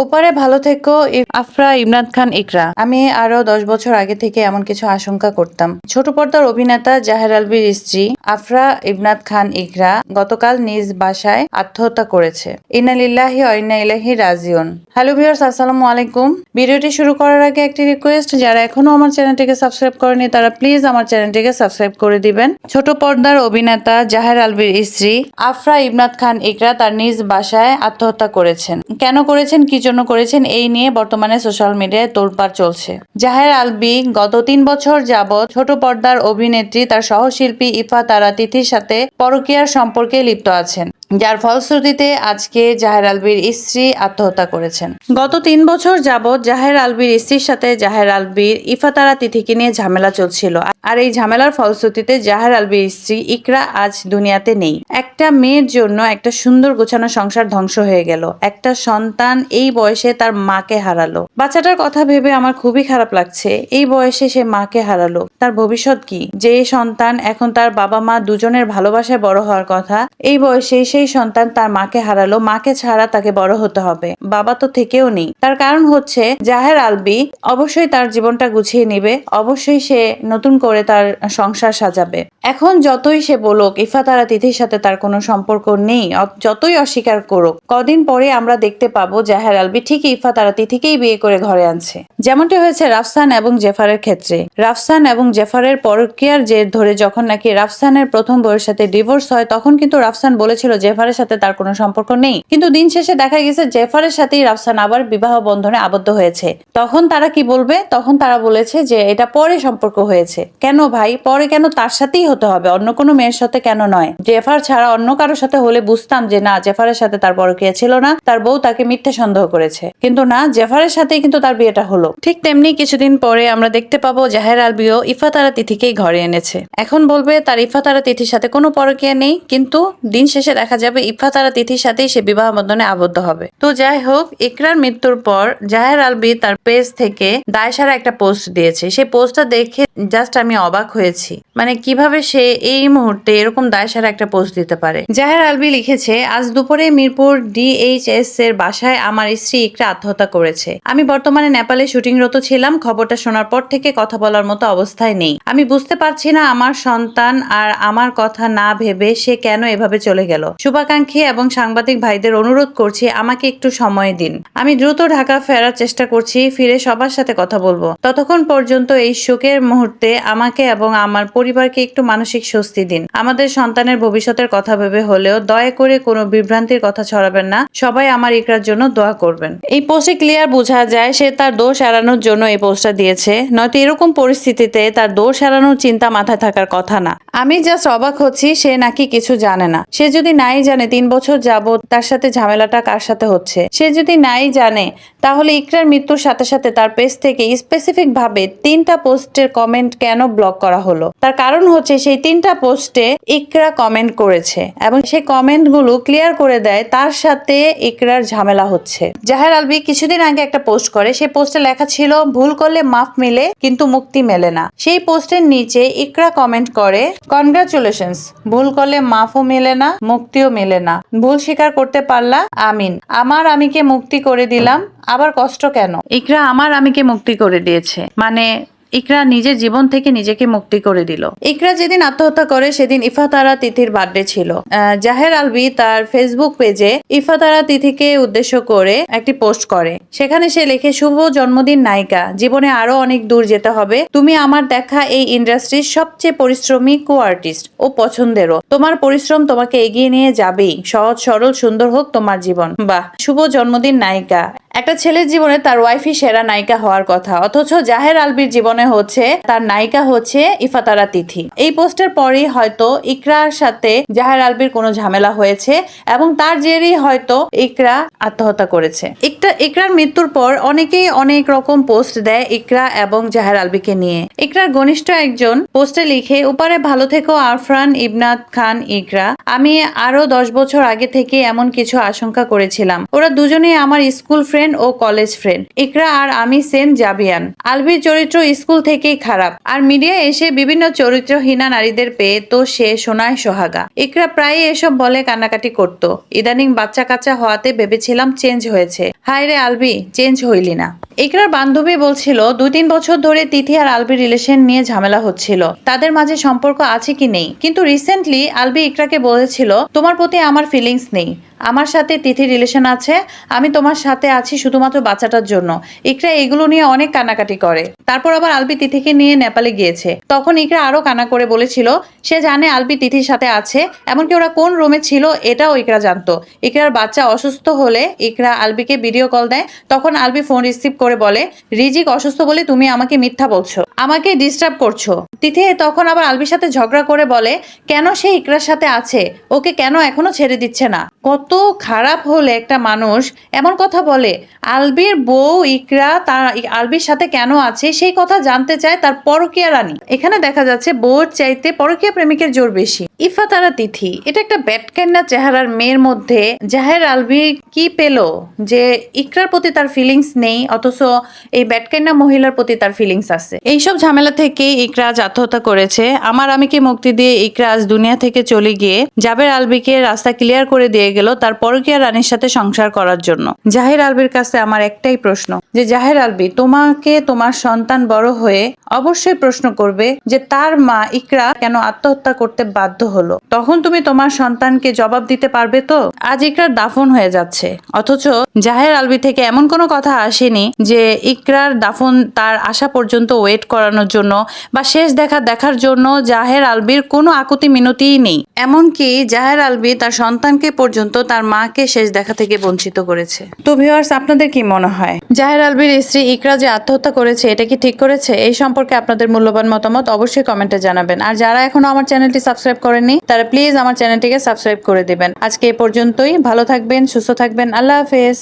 ওপারে ভালো থেকো আফরা ইমরান খান ইকরা। আমি আরো 10 বছর আগে থেকে এমন কিছু আশঙ্কা করতাম। ছোট পর্দার অভিনেতা জাহের আলভীর স্ত্রী আফরা ইমরান খান ইকরা গতকাল নিজ বাসায় আত্মহত্যা করেছে। ইন্না লিল্লাহি ওয়া ইন্না ইলাইহি রাজিউন। হ্যালো ভিউয়ার্স, আসসালামু আলাইকুম। ভিডিওটি শুরু করার আগে একটি রিকোয়েস্ট, যারা এখনো আমার চ্যানেলটিকে সাবস্ক্রাইব করেনি তারা প্লিজ আমার চ্যানেলটিকে সাবস্ক্রাইব করে দিবেন। ছোট পর্দার অভিনেতা জাহের আলভীর স্ত্রী আফরা ইমরান খান ইকরা তার নিজ বাসায় আত্মহত্যা করেছেন। কেন করেছেন, কি জন্য করেছেন, এই নিয়ে বর্তমানে সোশ্যাল মিডিয়ায় তোলপাড় চলছে। জাহের আলভী গত 3 বছর যাবৎ ছোট পর্দার অভিনেত্রী তার সহশিল্পী ইফা তারা তিথির সাথে পরকীয়ার সম্পর্কে লিপ্ত আছেন, যার ফলশ্রুতিতে আজকে জাহের আলভীর স্ত্রী আত্মহত্যা করেছেন। গত 3 বছর যাবৎ জাহের আলভীর স্ত্রীর সাথে জাহের আলভীর ইফা তারা তিথিকে নিয়ে ঝামেলা চলছিল, আর এই ঝামেলার ফলশ্রুতিতে জাহের আলভীর স্ত্রী ইকরা আজ দুনিয়াতে নেই। একটা মেয়ের জন্য একটা সুন্দর গোছানো সংসার ধ্বংস হয়ে গেল। একটা সন্তান এই বয়সে তার মাকে হারালো। বাচ্চাটার কথা ভেবে আমার খুবই খারাপ লাগছে। এই বয়সে সে মাকে হারালো, তার ভবিষ্যৎ কি? যে সন্তান এখন তার বাবা মা দুজনের ভালোবাসায় বড় হওয়ার কথা, এই বয়সে সেই সন্তান তার মাকে হারালো। মাকে ছাড়া তাকে বড় হতে হবে, বাবা তো থেকেও নেই। তার কারণ হচ্ছে জাহের আলভী অবশ্যই তার জীবনটা গুছিয়ে নিবে, অবশ্যই সে নতুন করে তার সংসার সাজাবে। এখন যতই সে বলুক ইফা তারা তিথির সাথে তার কোনো সম্পর্ক নেই, যতই অস্বীকার করুক, কদিন পরে আমরা দেখতে পাবো জাহের আলভী ঠিকই ইফা তারা তিথিকেই বিয়ে করে ঘরে আনছে। যেমনটি হয়েছে রাফসান এবং জেফারের ক্ষেত্রে। রাফসান এবং জেফারের পরকীয়ার জের ধরে যখন নাকি রাফসানের প্রথম বউয়ের সাথে ডিভোর্স হয়, তখন কিন্তু রাফসান বলেছিল জেফারের সাথে তার কোনো সম্পর্ক নেই, কিন্তু দিন শেষে দেখা গেছে জেফারের সাথেই রাফসান আবার বিবাহ বন্ধনে আবদ্ধ হয়েছে। তখন তারা কি বলবে? তখন তারা বলেছে যে এটা পরে সম্পর্ক হয়েছে। কেন ভাই, পরে কেন? তার সাথেই হতে হবে, অন্য কোনো মেয়ের সাথে কেন নয়? জেফার ছাড়া অন্য কারোর সাথে হলে বুঝতাম যে না, জেফারের সাথে তার পরকীয়া ছিল না, তার বউ তাকে মিথ্যে সন্দেহ করেছে, কিন্তু না, জেফারের সাথেই কিন্তু তার বিয়েটা হলো। ঠিক তেমনি কিছুদিন পরে আমরা দেখতে পাবো জাহের আলভীও ইফা তারা তিথিকেই ঘরে এনেছে। এখন বলবে তার ইফা তারা তিথির সাথে কোনো পরকীয়া নেই, কিন্তু দিন শেষে দেখা যাবে ইফা তারা তিথির সাথেই সে বিবাহ বন্ধনে আবদ্ধ হবে। তো যাই হোক, ইকরার মৃত্যুর পর জাহের আলভী তার পেজ থেকে দায়সারা একটা পোস্ট দিয়েছে। সেই পোস্টটা দেখে জাস্ট আমি অবাক হয়েছি, মানে কিভাবে সে এই মুহূর্তে এরকম দায়সারা একটা পোস্ট দিতে পারে। জাহের আলভী লিখেছে, আজ দুপুরে মিরপুর DHS এর বাসায় আমার স্ত্রী ইকরা আত্মহত্যা করেছে। আমি বর্তমানে নেপালে শুটিংরত ছিলাম। খবরটা শোনার পর থেকে কথা বলার মতো অবস্থায় নেই। আমি বুঝতে পারছি না আমার সন্তান আর আমার কথা না ভেবে সে কেন এভাবে চলে গেল। শুভাকাঙ্ক্ষী এবং সাংবাদিক ভাইদের অনুরোধ করছি, আমাকে একটু সময় দিন। আমি দ্রুত ঢাকা ফেরার চেষ্টা করছি, ফিরে সবার সাথে কথা বলবো। ততক্ষণ পর্যন্ত এই শোকের মুহূর্তে আমাকে এবং আমার পরিবারকে একটু মানসিক স্বস্তি দিন। আমাদের সন্তানের ভবিষ্যতের কথা ভেবে হলেও দয়া করে কোনো বিভ্রান্তির কথা ছড়াবেন না। সবাই আমার ইকরার জন্য দোয়া করবেন। এই পোস্টে ক্লিয়ার বোঝা যায় সে তার দোষ এড়ানোর জন্য এই পোস্টটা দিয়েছে, নয়তো এরকম পরিস্থিতিতে তার দোষ এড়ানোর চিন্তা মাথায় থাকার কথা না। আমি জাস্ট অবাক হচ্ছি, সে নাকি কিছু জানে না। সে যদি নাই জানে 3 বছর যাবত তার সাথে ঝামেলাটা কার সাথে হচ্ছে, সে যদি নাই জানে, তাহলে ইকরার মৃত্যুর সাথে সাথে তার পেজ থেকে স্পেসিফিক ভাবে 3টা পোস্টের কমেন্ট কেন ব্লক করা হলো? তার কারণ হচ্ছে সেই 3টা পোস্টে ইকরা কমেন্ট করেছে এবং সেই কমেন্ট গুলো ক্লিয়ার করে দেয় তার সাথে ইকরার ঝামেলা হচ্ছে। জাহের আলভী কিছুদিন আগে একটা পোস্ট করে, সেই পোস্টে লেখা ছিল ভুল করলে মাফ মিলে কিন্তু মুক্তি মেলে না। সেই পোস্টের নিচে ইকরা কমেন্ট করে, কনগ্রাচুলেশনস, ভুল করলে মাফও মেলে না, মুক্তিও মেলে না, ভুল স্বীকার করতে পারলা, আমিন। আমার আমিকে মুক্তি করে দিলাম, আবার কষ্ট কেন? ইকরা আমার আমিকে মুক্তি করে দিয়েছে, মানে ইকরা নিজের জীবন থেকে নিজেকে মুক্তি করে দিল। ইকরা যেদিন আত্মহত্যা করে সেদিন ইফা তারা তিথির বার্থডে ছিল। জাহের আলভী তার ফেসবুক পেজে ইফা তারা তিথিকে উদ্দেশ্য করে একটি পোস্ট করে। সেখানে সে লেখে, শুভ জন্মদিন নায়িকা, জীবনে আরো অনেক দূর যেতে হবে। তুমি আমার দেখা এই ইন্ডাস্ট্রির সবচেয়ে পরিশ্রমী কো আর্টিস্ট ও পছন্দেরও। তোমার পরিশ্রম তোমাকে এগিয়ে নিয়ে যাবেই। সহজ সরল সুন্দর হোক তোমার জীবন। বাহ, শুভ জন্মদিন নায়িকা। একটা ছেলের জীবনে তার ওয়াইফই সেরা নায়িকা হওয়ার কথা, অথচ জাহের আলভীর জীবনে হচ্ছে তার নায়িকা হচ্ছে ইফা তারা তিথি। এই পোস্টের পরেই হয়তো ইকরার সাথে জাহের আলভীর কোনো ঝামেলা হয়েছে এবং তার জেরেই হয়তো ইকরা আত্মহত্যা করেছে। ইকরার মৃত্যুর পর অনেকেই অনেক রকম পোস্ট দেয় ইকরা এবং জাহের আলভীকে নিয়ে। ইকরার ঘনিষ্ঠ একজন পোস্টে লিখে, ওপারে ভালো থেকো আফরান ইমরান খান ইকরা। আমি আরো 10 বছর আগে থেকে এমন কিছু আশঙ্কা করেছিলাম। ওরা দুজনেই আমার স্কুল ফ্রেন্ড ফ্রেন্ড ও কলেজ ফ্রেন্ড। ইকরা আর আমি সেন্ট জাবিয়ান। আলভির চরিত্র স্কুল থেকেই খারাপ, আর মিডিয়ায় এসে বিভিন্ন চরিত্রহীনা নারীদের পেয়ে তো সে সোনায় সোহাগা। ইকরা প্রায়ই এসব বলে কান্নাকাটি করত। ইদানিং বাচ্চা কাচ্চা হওয়াতে ভেবেছিলাম চেঞ্জ হয়েছে। হায় রে আলবি, চেঞ্জ হইলি না। ইকরার বান্ধবী বলছিল 2-3 বছর ধরে তিথি আর আলবির রিলেশন নিয়ে ঝামেলা হচ্ছিল, তাদের মাঝে সম্পর্ক আছে কি নেই। কিন্তু রিসেন্টলি আলবি ইকরাকে বলেছিল তোমার প্রতি আমার ফিলিংস নেই, আমার সাথে তিথির রিলেশন আছে, আমি তোমার সাথে আছি শুধুমাত্র বাচ্চাটার জন্য। ইকরা এগুলো নিয়ে অনেক কান্নাকাটি করে। তারপর আবার আলবি তিথিকে নিয়ে নেপালে গিয়েছে, তখন ইকরা আরো কান্না করে বলেছিল সে জানে আলবি তিথির সাথে আছে, এমনকি ওরা কোন রুমে ছিল এটাও ইকরা জানতো। ইকরার বাচ্চা অসুস্থ হলে ইকরা আলবিকে ভিডিও কল দেয়, তখন আলবি ফোন রিসিভ করে বলে রিজিক অসুস্থ বলে তুমি আমাকে মিথ্যা বলছো, আমাকে ডিস্টার্ব করছো। তিথি তখন আবার আলবির সাথে ঝগড়া করে বলে কেন সে ইকরার সাথে আছে, ওকে কেন এখনো ছেড়ে দিচ্ছে না। কত খারাপ হলে একটা মানুষ এমন কথা বলে। আলবির বউ ইকরা তার আলবির সাথে কেন আছে সেই কথা জানতে চায় তার পরকীয়া রানী। এখানে দেখা যাচ্ছে বউর চাইতে পরকীয়া প্রেমিকের জোর বেশি। ইফা তারা তিথি, এটা একটা ব্যাটকান্না চেহারার মেয়ের মধ্যে জাহের আলবি কি পেল যে ইকরার প্রতি তার ফিলিংস নেই, অথচ এই ব্যাটকান্না মহিলার প্রতি তার ফিলিংস আছে। এইসব ঝামেলা থেকে ইকরা আজ আত্মহত্যা করেছে। আমার আমিকে মুক্তি দিয়ে ইকরা আজ দুনিয়া থেকে চলে গিয়ে জাবের আলবিকে রাস্তা ক্লিয়ার করে দিয়ে গেল তার পরকীয়া রানীর সাথে সংসার করার জন্য। জাহির আলবির কাছে আমার একটাই প্রশ্ন যে জাহির আলবি, তোমাকে তোমার সন্তান বড় হয়ে অবশ্যই প্রশ্ন করবে যে তার মা ইকরা কেন আত্মহত্যা করতে বাধ্য হলো, তখন তুমি তোমার সন্তানকে জবাব দিতে পারবে তো? আজ ইকরার দাফন হয়ে যাচ্ছে, অথচ জাহের আলবি থেকে এমন কোনো কথা আসেনি যে ইকরার দাফন তার আসা পর্যন্ত ওয়েট করানোর জন্য বা শেষ দেখার জন্য জাহের আলবির কোনো আকুতি মিনতিই নেই। এমনকি জাহের আলবি তার সন্তানকে পর্যন্ত তার মাকে শেষ দেখা থেকে বঞ্চিত করেছে। তো ভিউয়ার্স, আপনাদের কি মনে হয় জাহের আলবির স্ত্রী ইকরা যে আত্মহত্যা করেছে এটা কি ঠিক করেছে? এই সম্পর্কে আপনাদের মূল্যবান মতামত অবশ্যই কমেন্টে জানাবেন। আর যারা এখনো আমার চ্যানেলটি সাবস্ক্রাইব করেননি তারা প্লিজ আমার চ্যানেলটিকে সাবস্ক্রাইব করে দিবেন। আজকে এই পর্যন্তই। ভালো থাকবেন, সুস্থ থাকবেন। আল্লাহ হাফেজ।